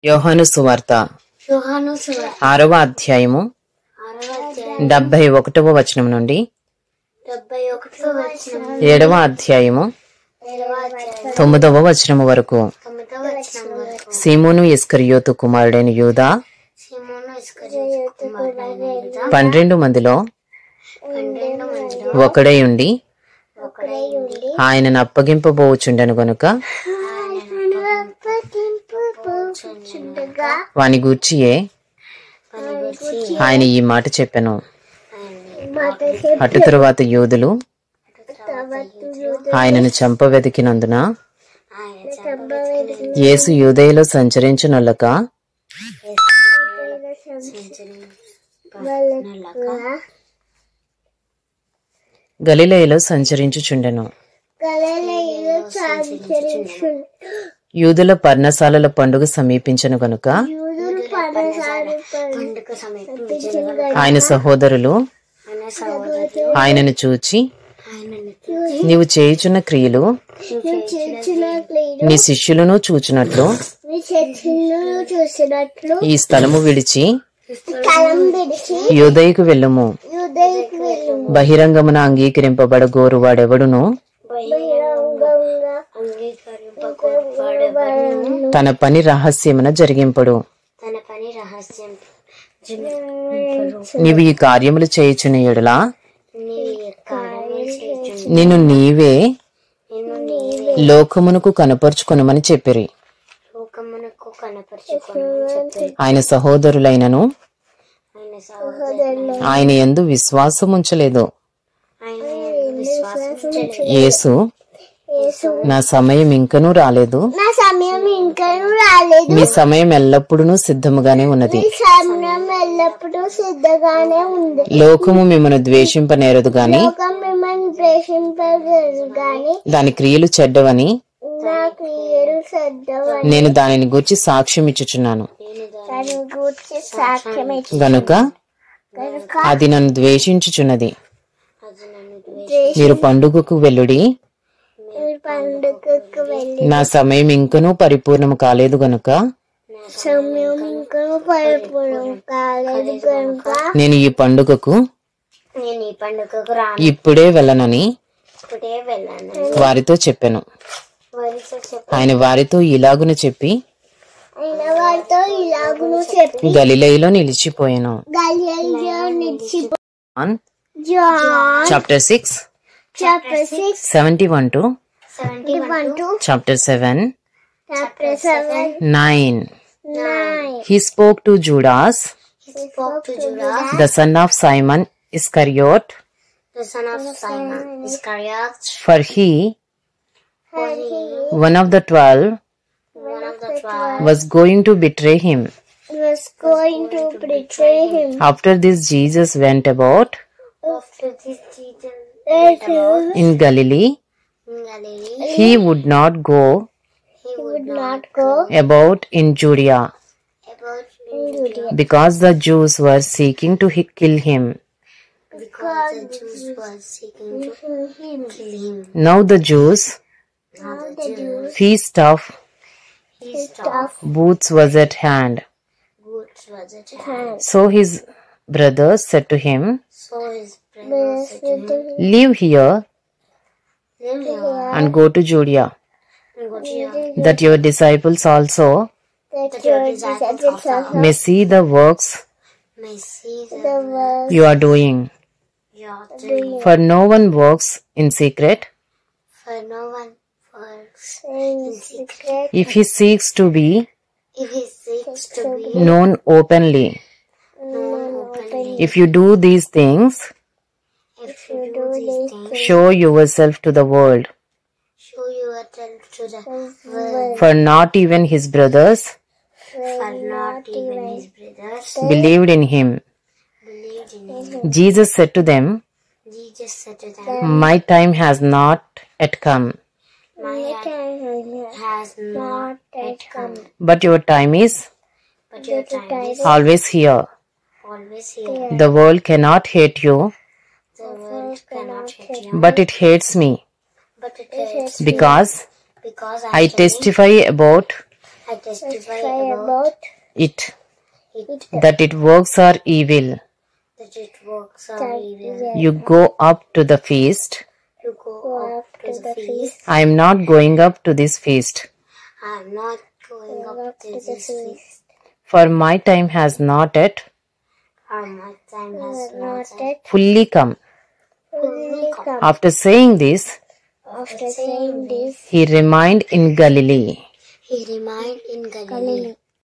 యోహాను సువార్త 6వ అధ్యాయము 71వ వచనం నుండి 7వ అధ్యాయము 9వ వచనము వరకు. సీమోను ఇస్కరియోతు కుమారుడైన యూదా 12 మందిలో ఒకడై ఉండి ఆయనను అప్పగింపబోచుండెను గనుక వాని గూర్చియే ఆయన ఈ మాట చెప్పెను. అటు తరువాత యూదులు ఆయనను చంపవెదికినందున యేసు యూదయలో సంచరించునొల్లక గలిలయలో సంచరించుచుండెను. యూదుల పర్ణశాలల పండుగ సమీపించను గనుక ఆయన సహోదరులు ఆయనను చూచి, నీవు చేయుచున్న క్రియలు నీ శిష్యులను చూచినట్లు ఈ స్థలము విడిచి యూదయకు వెళ్ళుము. బహిరంగమున అంగీకరింపబడ గోరువాడెవడును తన పని రహస్యమున జరిగింపడు. నీవు ఈ కార్యములు చేయుచున్న యెడల నిన్ను నీవే లోకమునకు కనపరుచుకొనుమని చెప్పిరి. ఆయన సహోదరులైనను ఆయన యందు విశ్వాసముంచలేదు. యేసు, నా సమయం ఇంకనూ రాలేదు, మీ సమయం ఎల్లప్పుడూ సిద్ధముగానే ఉన్నది. లోకము మిమ్మల్ని ద్వేషింపనేరదు గాని దాని క్రియలు చెడ్డవని నేను దానిని గూర్చి సాక్ష్యం ఇచ్చుచున్నాను. గనుక అది నన్ను ద్వేషించుచున్నది. మీరు పండుగకు వెళ్ళుడి, నా సమయం ఇంకనూ పరిపూర్ణము కాలేదు గనుక నేను ఈ పండుగకు ఇప్పుడే వెళ్ళనని వారితో చెప్పాను. ఆయన వారితో ఇలాగున చెప్పి గలిలయలో నిలిచిపోయాను. Chapter 6 71 to Chapter 7 9. He spoke to Judas, the son of Simon Iscariot, for he, one of the 12, was going to betray him. After this, Jesus went about in Galilee. He would not go about in Judea, because the Jews were seeking to kill him. Now the Jews' feast of booths was at hand. So his brothers said to him, "Leave here and go to Judea, that your disciples also may see the works you are doing. For no one works in secret. If he seeks to be known openly. If you do these things, show yourself to the world. For not even his brothers believed in him." Jesus said to them, "My time has not yet come. But your time is always here. The world cannot hate you, but it hates me, because I testify about I testify about it, that its works are evil. that its works are evil. You go up to the feast. You go up to the feast. I am not going up to this feast, I am not going up to this feast. for my time has not yet For my time has not yet fully come. fully come. After saying this, After saying this, he remained in Galilee. he remained in Galilee.